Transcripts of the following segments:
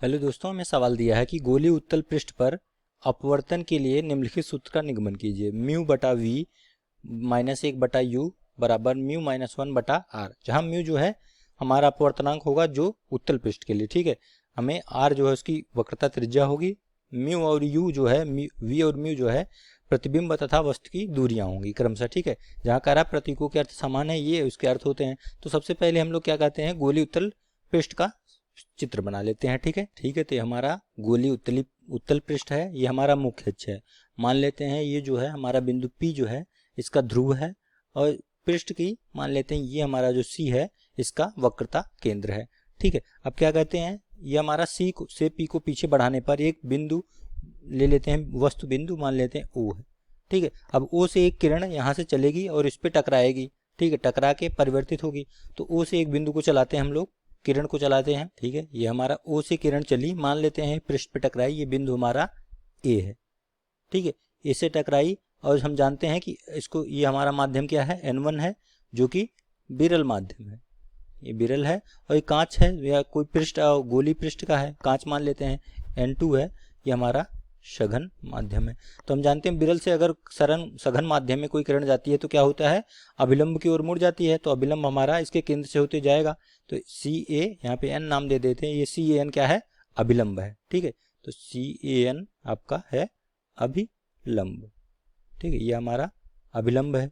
Hello दोस्तों, हमें सवाल दिया है कि गोलीय उत्तल पृष्ठ पर अपवर्तन के लिए निम्नलिखित सूत्र का निगमन कीजिए। म्यू बटा वी माइनस 1/u बराबर म्यू माइनस 1/r, जहाँ म्यू जो है हमारा अपवर्तनांक होगा जो उत्तल पृष्ठ के लिए। ठीक है, हमें r जो है उसकी वक्रता त्रिज्या होगी, म्यू और u जो है v और म्यू जो है प्रतिबिंब तथा वस्तु की दूरियां होंगी क्रमशः। ठीक है, जहाँ कारा प्रतीकों के अर्थ समान है, ये उसके अर्थ होते हैं। तो सबसे पहले हम लोग क्या कहते हैं, गोलीय उत्तल पृष्ठ का चित्र बना लेते हैं। ठीक है, तो ये हमारा गोलीय उत्तल पृष्ठ है, ये हमारा मुख्य अक्ष है। मान लेते हैं ये जो है हमारा बिंदु P जो है इसका ध्रुव है, और पृष्ठ की मान लेते हैं ये हमारा जो C है इसका वक्रता केंद्र है। ठीक है, अब क्या कहते हैं, ये हमारा C से P को पीछे बढ़ाने पर एक बिंदु ले लेते हैं, वस्तु बिंदु मान लेते हैं O है। ठीक है, अब O से एक किरण यहाँ से चलेगी और इस पर टकराएगी। ठीक है, टकरा के परिवर्तित होगी, तो O से एक बिंदु को चलाते हैं हम लोग, किरण को चलाते हैं। ठीक है, ये हमारा O से किरण चली, मान लेते हैं पृष्ठ पे टकराई, ये बिंदु हमारा A है। ठीक है, इससे टकराई और हम जानते हैं कि इसको, ये हमारा माध्यम क्या है, N1 है, जो कि विरल माध्यम है, ये विरल है। और ये कांच है या कोई पृष्ठ गोली पृष्ठ का है, कांच मान लेते हैं, N2 है, ये हमारा सघन माध्यम है। तो हम जानते हैं विरल से अगर सघन माध्यम में कोई किरण जाती है तो क्या होता है, अभिलंब की ओर मुड़ जाती है। तो अभिलंब हमारा इसके केंद्र से होते जाएगा, तो CA यहाँ पे N नाम दे देते हैं, ये CAN क्या है, अभिलंब है। ठीक है, तो CAN आपका है अभिलंब। ठीक है, ये हमारा अभिलंब है।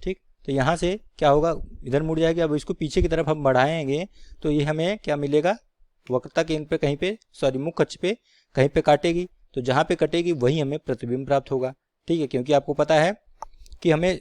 ठीक, तो यहाँ से क्या होगा, इधर मुड़ जाएगी। अब इसको पीछे की तरफ हम बढ़ाएंगे तो ये हमें क्या मिलेगा, वक्रता केंद्र पे कहीं पे, सॉरी मुख्य अक्ष पे कहीं पे काटेगी, तो जहाँ पे कटेगी वही हमें प्रतिबिंब प्राप्त होगा। ठीक है, क्योंकि आपको पता है कि हमें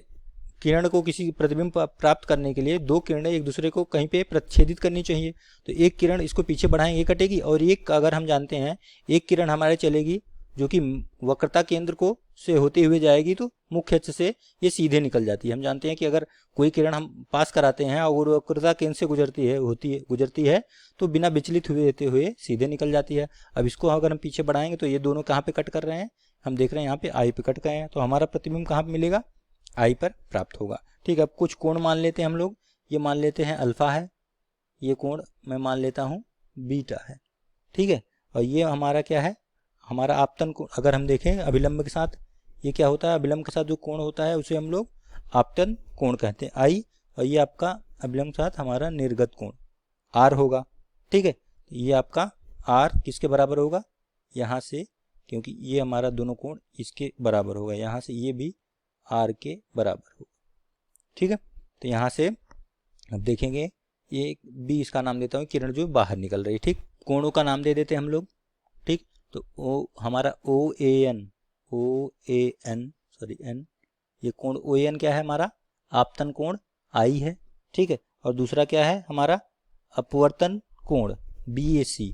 किरण को किसी प्रतिबिंब प्राप्त करने के लिए दो किरणें एक दूसरे को कहीं पे प्रतिच्छेदित करनी चाहिए। तो एक किरण इसको पीछे बढ़ाएंगे ये कटेगी, और एक अगर हम जानते हैं एक किरण हमारे चलेगी जो कि वक्रता केंद्र को से होते हुए जाएगी, तो मुख्य अक्ष से ये सीधे निकल जाती है। हम जानते हैं कि अगर कोई किरण हम पास कराते हैं और वक्रता केंद्र से गुजरती है तो बिना विचलित हुए रहते हुए सीधे निकल जाती है। अब इसको अगर हम पीछे बढ़ाएंगे तो ये दोनों कहाँ पे कट कर रहे हैं, हम देख रहे हैं यहाँ पे आई पे कट गए हैं, तो हमारा प्रतिबिंब कहाँ पे मिलेगा, आई पर प्राप्त होगा। ठीक है, अब कुछ कोण मान लेते हैं हम लोग, ये मान लेते हैं अल्फा है, ये कोण मैं मान लेता हूँ बीटा है। ठीक है, और ये हमारा क्या है, हमारा आपतन कोण। अगर हम देखें अभिलंब के साथ, ये क्या होता है, अभिलंब के साथ जो कोण होता है उसे हम लोग आपतन कोण कहते हैं, आई। और ये आपका अभिलंब के साथ हमारा निर्गत कोण आर होगा। ठीक है, ये आपका आर किसके बराबर होगा, यहाँ से, क्योंकि ये हमारा दोनों कोण इसके बराबर होगा, यहाँ से ये भी आर के बराबर होगा। ठीक है, तो यहाँ से अब देखेंगे, ये बी इसका नाम देता हूँ, किरण जो बाहर निकल रही है। ठीक, कोणों का नाम दे देते हैं हम लोग। ठीक, तो ओ हमारा ओ ए एन सॉरी एन, ये कोण OAN क्या है, हमारा आपतन कोण आई है। ठीक है, और दूसरा क्या है हमारा अपवर्तन कोण BAC,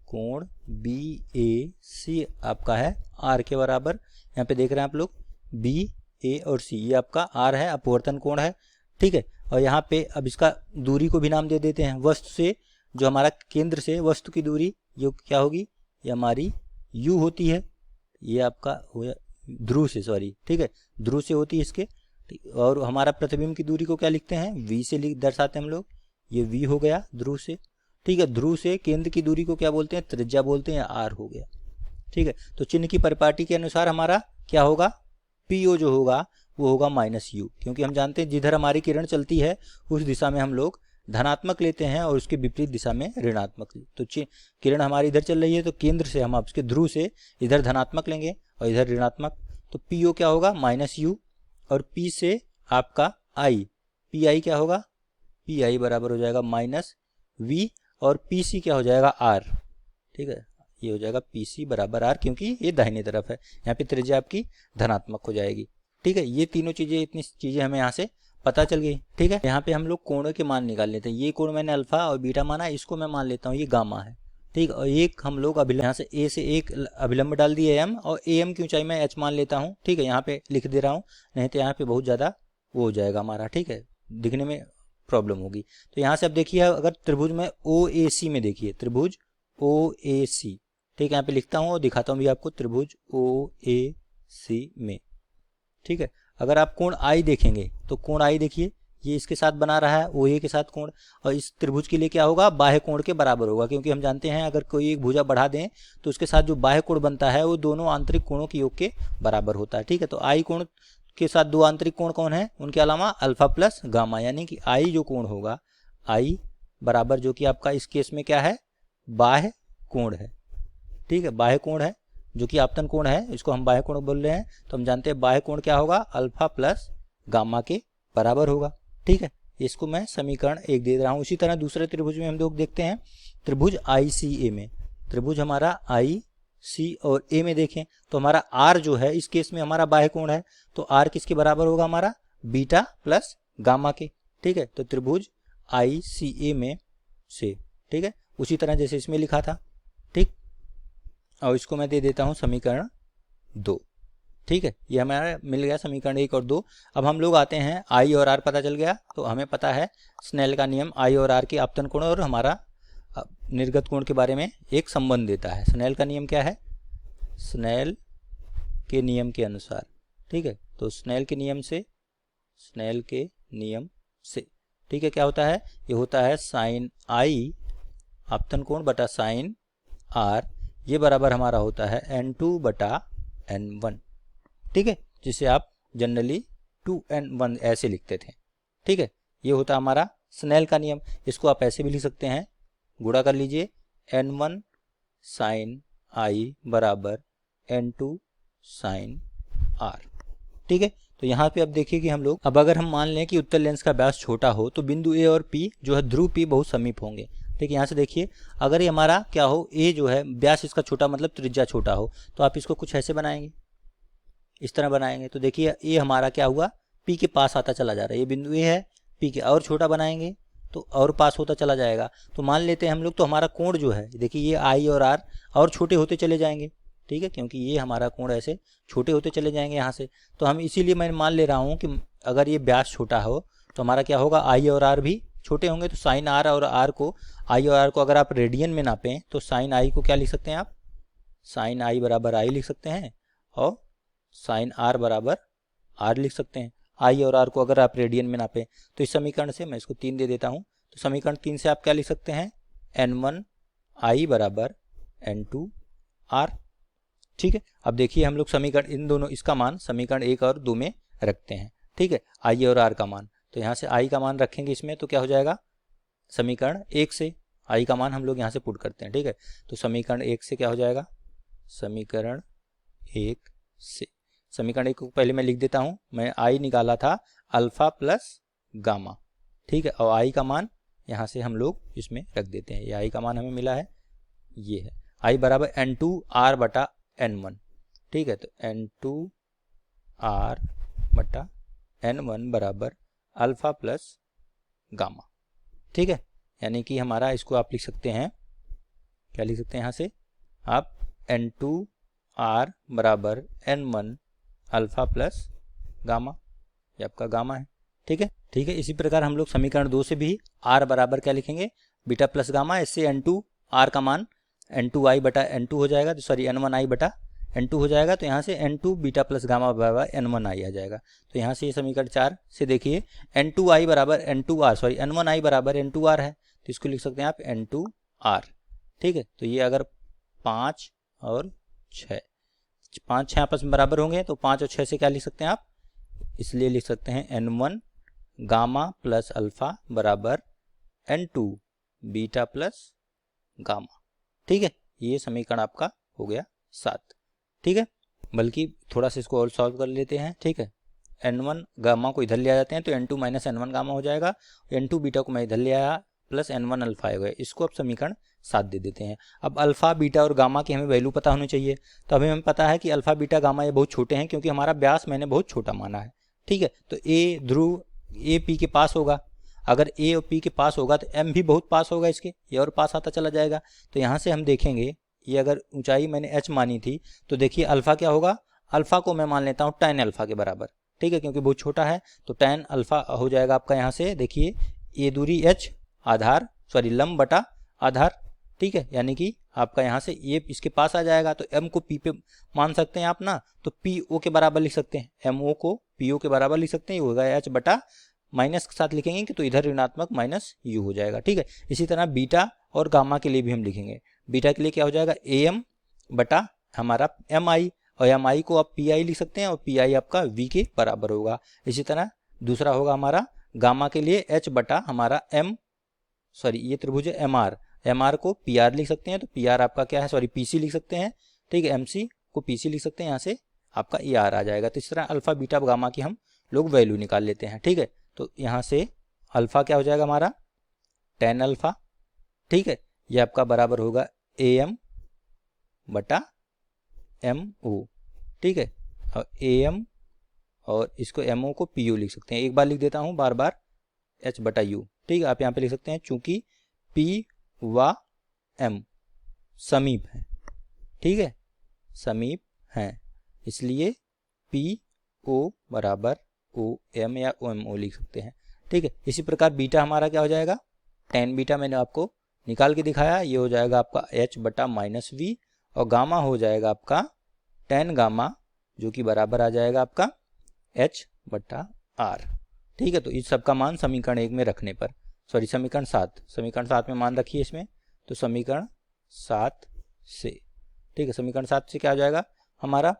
कोण BAC आपका है आर के बराबर। यहाँ पे देख रहे हैं आप लोग, BA और C, ये आपका आर है, अपवर्तन कोण है। ठीक है, और यहाँ पे अब इसका दूरी को भी नाम दे देते हैं, वस्तु से, जो हमारा केंद्र से वस्तु की दूरी ये क्या होगी, ये हमारी U होती है, ये आपका हो ध्रुव से, सॉरी, ठीक है, ध्रुव से होती है इसके। और हमारा प्रतिबिंब की दूरी को क्या लिखते हैं, V से दर्शाते हैं हम लोग, ये V हो गया ध्रुव से। ठीक है, ध्रुव से केंद्र की दूरी को क्या बोलते हैं, त्रिज्या बोलते हैं, R हो गया। ठीक है, तो चिन्ह की परिपाटी के अनुसार हमारा क्या होगा, PO जो होगा वो होगा -U, क्योंकि हम जानते हैं जिधर हमारी किरण चलती है उस दिशा में हम लोग धनात्मक लेते हैं और उसके विपरीत दिशा में ऋणात्मक। तो किरण हमारी इधर चल रही है तो केंद्र से हम उसके ध्रुव से इधर धनात्मक लेंगे और इधर ऋणात्मक, तो PO क्या होगा -U, और P से आपका I, PI क्या होगा, PI बराबर हो जाएगा -V, और PC क्या हो जाएगा R। ठीक है, ये हो जाएगा PC बराबर R, क्योंकि ये दाहिने तरफ है, यहाँ पे त्रिज्या आपकी धनात्मक हो जाएगी। ठीक है, ये तीनों चीज़ें, इतनी चीज़ें हमें यहाँ से पता चल गई। ठीक है, यहाँ पे हम लोग कोणों के मान निकाल लेते हैं। ये कोण मैंने अल्फा और बीटा माना, इसको मैं मान लेता हूँ ये गामा है। ठीक, और एक हम लोग अभिलंब, यहाँ से A से एक अभिलंब डाल दिए M, और AM की ऊंचाई मैं H मान लेता हूँ। ठीक है, यहाँ पे लिख दे रहा हूँ, नहीं तो यहाँ पे बहुत ज़्यादा वो हो जाएगा हमारा, ठीक है, दिखने में प्रॉब्लम होगी। तो यहाँ से अब देखिए, अगर त्रिभुज में OAC में देखिए, त्रिभुज OAC, ठीक है, यहाँ पे लिखता हूँ और दिखाता हूँ भी आपको, त्रिभुज OAC में। ठीक है, अगर आप कोण I देखेंगे तो कोण I देखिए, ये इसके साथ बना रहा है ओ ए के साथ कोण, और इस त्रिभुज के लिए क्या होगा, बाह्य कोण के बराबर होगा, क्योंकि हम जानते हैं अगर कोई एक भुजा बढ़ा दें तो उसके साथ जो बाह्य कोण बनता है वो दोनों आंतरिक कोणों के योग के बराबर होता है। ठीक है, तो आई कोण के साथ दो आंतरिक कोण कौन है, उनके अलावा अल्फा प्लस गामा, यानी कि आई जो कोण होगा, आई बराबर जो कि आपका इस केस में क्या है, बाह्य कोण है। ठीक है, बाह्य कोण है जो कि आपतन कोण है, इसको हम बाह्य कोण बोल रहे हैं। तो हम जानते हैं बाह्य कोण क्या होगा, अल्फा प्लस गामा के बराबर होगा। ठीक है, इसको मैं समीकरण 1 दे रहा हूँ। उसी तरह दूसरे त्रिभुज में हम लोग देखते हैं, त्रिभुज आई सी ए में, त्रिभुज हमारा आई सी और ए में देखें तो हमारा आर जो है इस केस में हमारा बाह्य कोण है, तो आर किसके बराबर होगा, हमारा बीटा प्लस गामा के। ठीक है, तो त्रिभुज आई सी ए में से, ठीक है, उसी तरह जैसे इसमें लिखा था। ठीक, और इसको मैं दे देता हूँ समीकरण 2। ठीक है, ये हमारा मिल गया समीकरण 1 और 2। अब हम लोग आते हैं, आई और आर पता चल गया, तो हमें पता है स्नेल का नियम आई और आर के आपतन कोण और हमारा निर्गत कोण के बारे में एक संबंध देता है। स्नेल का नियम क्या है, स्नेल के नियम के अनुसार, ठीक है, तो स्नेल के नियम से, स्नेल के नियम से, ठीक है, क्या होता है, ये होता है साइन आई आपतन कोण बटा साइन आर, ये बराबर हमारा होता है n2 बटा n1। ठीक है, जिसे आप जनरली 2n1 ऐसे लिखते थे। ठीक है, ये होता हमारा स्नेल का नियम। इसको आप ऐसे भी लिख सकते हैं, गुणा कर लीजिए, n1 साइन आई बराबर n2 साइन आर। ठीक है, तो यहाँ पे अब देखिए कि हम लोग, अब अगर हम मान लें कि उत्तल लेंस का व्यास छोटा हो तो बिंदु ए और पी जो है ध्रुव पी बहुत समीप होंगे। ठीक है, यहाँ से देखिए, अगर ये हमारा क्या हो, ए जो है व्यास इसका छोटा मतलब त्रिज्या छोटा हो, तो आप इसको कुछ ऐसे बनाएंगे, इस तरह बनाएंगे। तो देखिए ए हमारा क्या हुआ, पी के पास आता चला जा रहा है, ये बिंदु ए है, पी के और छोटा बनाएंगे तो और पास होता चला जाएगा। तो मान लेते हैं हम लोग, तो हमारा कोण जो है, देखिए ये आई और आर और छोटे होते चले जाएंगे। ठीक है, क्योंकि ये हमारा कोण ऐसे छोटे होते चले जाएंगे यहाँ से, तो हम इसीलिए मैं मान ले रहा हूँ कि अगर ये व्यास छोटा हो तो हमारा क्या होगा, आई और आर भी छोटे होंगे। तो साइन आर और आर को, आई और आर को अगर आप रेडियन में नापें तो साइन आई को क्या लिख सकते हैं आप, साइन आई बराबर आई लिख सकते हैं, और साइन आर बराबर आर लिख सकते हैं। आई और आर को अगर आप रेडियन में नापें तो इस समीकरण से मैं इसको 3 दे देता हूँ। तो समीकरण 3 से आप क्या लिख सकते हैं, n1 आई बराबर n2 आर। ठीक है, अब देखिए हम लोग समीकरण इन दोनों, इसका मान समीकरण 1 और 2 में रखते हैं। ठीक है, आई और आर का मान, तो यहाँ से आई का मान रखेंगे इसमें, तो क्या हो जाएगा, समीकरण 1 से आई का मान हम लोग यहाँ से पुट करते हैं। ठीक है, तो समीकरण 1 से क्या हो जाएगा, समीकरण 1 से, समीकरण 1 को पहले मैं लिख देता हूँ, मैं आई निकाला था अल्फा प्लस गामा। ठीक है, और आई का मान यहाँ से हम लोग इसमें रख देते हैं, ये आई का मान हमें मिला है, ये है आई बराबर n2 आर बटा n1। ठीक है, तो n2 आर बटा n1 बराबर अल्फा प्लस गामा। ठीक है, यानी कि हमारा, इसको आप लिख सकते हैं, क्या लिख सकते हैं यहाँ से आप, n2 आर बराबर n1 अल्फा प्लस गामा, ये आपका गामा है। ठीक है, ठीक है, इसी प्रकार हम लोग समीकरण 2 से भी आर बराबर क्या लिखेंगे, बीटा प्लस गामा। इससे n2 आर का मान n2 आई बटा n2 हो जाएगा, तो सॉरी n1 आई बटा n2 हो जाएगा, तो यहाँ से n2 बीटा प्लस गामा बराबर n1 आई आ जाएगा। तो यहाँ से ये समीकरण 4 से देखिए, n2 आई बराबर n2 आर, सॉरी n1 आई बराबर n2 आर है, तो इसको लिख सकते हैं आप n2 आर। ठीक है, तो ये अगर 5 और 6, 5 6 आपस में बराबर होंगे, तो 5 और 6 से क्या लिख सकते हैं आप, इसलिए लिख सकते हैं n1 गामा प्लस अल्फा बराबर n2 बीटा प्लस गामा। ठीक है, ये समीकरण आपका हो गया 7। ठीक है, बल्कि थोड़ा सा इसको और सॉल्व कर लेते हैं। ठीक है, n1 गामा को इधर ले आ जाते हैं, तो n2 माइनस n1 गामा हो जाएगा, n2 बीटा को मैं इधर ले आया, प्लस n1 अल्फा हो गया, इसको अब समीकरण 7 दे देते हैं। अब अल्फा बीटा और गामा की हमें वैल्यू पता होनी चाहिए, तो हमें पता है कि अल्फा बीटा गामा ये बहुत छोटे हैं, क्योंकि हमारा व्यास मैंने बहुत छोटा माना है। ठीक है, तो ए ध्रुव ए पी के पास होगा, अगर ए और पी के पास होगा तो एम भी बहुत पास होगा इसके, ये और पास आता चला जाएगा। तो यहाँ से हम देखेंगे, ये अगर ऊंचाई मैंने एच मानी थी, तो देखिए अल्फा क्या होगा, अल्फा को मैं मान लेता हूँ tan अल्फा के बराबर। ठीक है, क्योंकि बहुत छोटा है, तो tan अल्फा हो जाएगा आपका, यहाँ से देखिए ये दूरी h आधार, सॉरी लंब बटा आधार। ठीक है, यानी कि आपका यहाँ से ये इसके पास आ जाएगा, तो m को p पे मान सकते हैं आप ना, तो po के बराबर लिख सकते हैं, mo को po के बराबर लिख सकते हैं, ये होगा h बटा माइनस के साथ लिखेंगे कि तो इधर ऋणात्मक माइनस यू हो जाएगा, ठीक है। इसी तरह बीटा और गामा के लिए भी हम लिखेंगे। बीटा के लिए क्या हो जाएगा, AM बटा हमारा MI, और MI को आप PI लिख सकते हैं, और PI आपका V के बराबर होगा। इसी तरह दूसरा होगा हमारा गामा के लिए H बटा हमारा ये त्रिभुज है MR को PR लिख सकते हैं, तो PR आपका क्या है, PC लिख सकते हैं, ठीक है। MC को PC लिख सकते हैं, यहाँ से आपका ER आ जाएगा। तो इस तरह अल्फा बीटा गामा की हम लोग वैल्यू निकाल लेते हैं, ठीक है। तो यहाँ से अल्फा क्या हो जाएगा हमारा tan अल्फा, ठीक है, ये आपका बराबर होगा AM बटा MO, ठीक है। और AM और इसको MO को PU लिख सकते हैं, एक बार लिख देता हूँ बार बार H बटा U, ठीक है। आप यहाँ पे लिख सकते हैं चूंकि P व M समीप है, ठीक है, समीप हैं, इसलिए PO बराबर OM या OMO लिख सकते हैं, ठीक है। इसी प्रकार बीटा हमारा क्या हो जाएगा, tan बीटा मैंने आपको निकाल के दिखाया, ये हो जाएगा आपका H बटा माइनस V, और गामा हो जाएगा आपका tan गामा, जो कि बराबर आ जाएगा आपका H बटा R, ठीक है। तो इस सब का मान समीकरण 1 में रखने पर, समीकरण 7 में मान रखिए इसमें, तो समीकरण 7 से, ठीक है, समीकरण 7 से क्या हो जाएगा हमारा,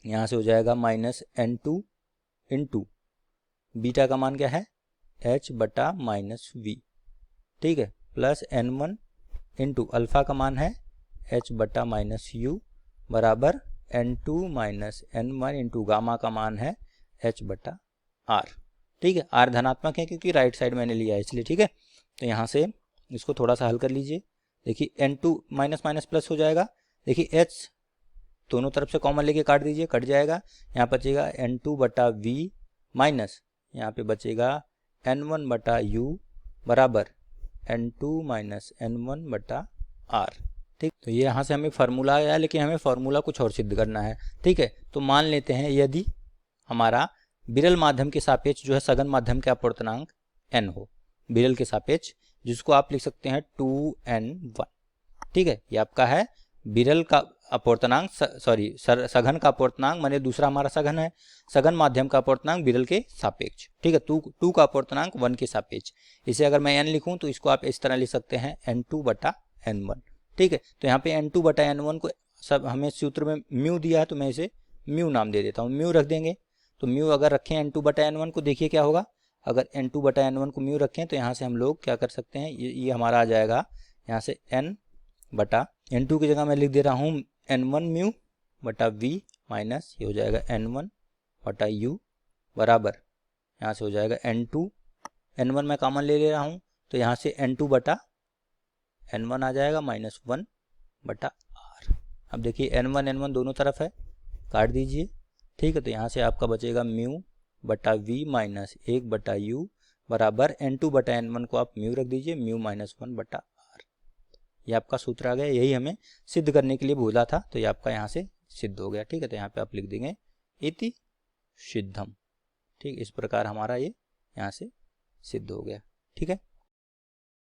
यहाँ से हो जाएगा माइनस N2 इंटू बीटा का मान क्या है H बटा माइनस V, ठीक है, प्लस N1 इंटू अल्फा का मान है H बटा माइनस U बराबर N2 minus N1 into gamma का मान है H बटा R, ठीक है। R धनात्मक है क्योंकि राइट साइड मैंने लिया है इसलिए, ठीक है। तो यहाँ से इसको थोड़ा सा हल कर लीजिए, देखिए N2 माइनस माइनस प्लस हो जाएगा, देखिए H दोनों तरफ से कॉमन लेके काट दीजिए, कट जाएगा, यहाँ बचेगा N2 बटा V माइनस यहाँ पे बचेगा N1 बटा U बराबर N2 माइनस N1 बटा R, ठीक। तो ये यहाँ से हमें फार्मूला आया, लेकिन हमें फार्मूला कुछ और सिद्ध करना है, ठीक है। तो मान लेते हैं यदि हमारा विरल माध्यम के सापेक्ष जो है सघन माध्यम का अपवर्तनांक n हो, विरल के सापेक्ष, जिसको आप लिख सकते हैं 2n1, ठीक है। ये आपका है विरल का अपवर्तनांक, सघन का अपवर्तनांक, माने दूसरा हमारा सघन है, सघन माध्यम का अपवर्तनांक विरल के सापेक्ष, ठीक है। 2 का अपवर्तनांक 1 के सापेक्ष। इसे अगर मैं n लिखूं तो इसको आप इस तरह लिख सकते हैं n2 बटा n1, ठीक है। तो यहाँ पे n2 बटा n1 को सब हमें सूत्र में म्यू दिया है, तो मैं इसे म्यू नाम दे देता हूँ, म्यू रख देंगे। तो म्यू अगर रखें n2 बटा n1 को, देखिए क्या होगा, अगर n2 बटा n1 को म्यू रखें तो यहाँ से हम लोग क्या कर सकते हैं, ये हमारा आ जाएगा यहाँ से n बटा n2 की जगह मैं लिख दे रहा हूँ n1 म्यू बटा v माइनस ये हो जाएगा n1 बटा u बराबर यहाँ से हो जाएगा n1 मैं कॉमन ले रहा हूँ, तो यहाँ से n2 बटा n1 आ जाएगा माइनस 1 बटा r। अब देखिए n1 दोनों तरफ है, काट दीजिए, ठीक है। तो यहाँ से आपका बचेगा म्यू बटा v माइनस 1 बटा u बराबर n2 बटा n1 को आप म्यू रख दीजिए, म्यू माइनस 1 बटा r। ये आपका सूत्र आ गया, यही हमें सिद्ध करने के लिए बोला था, तो ये आपका यहाँ से सिद्ध हो गया, ठीक है। तो यहाँ पे आप लिख देंगे इति सिद्धम, ठीक, इस प्रकार हमारा ये यहाँ से सिद्ध हो गया, ठीक है।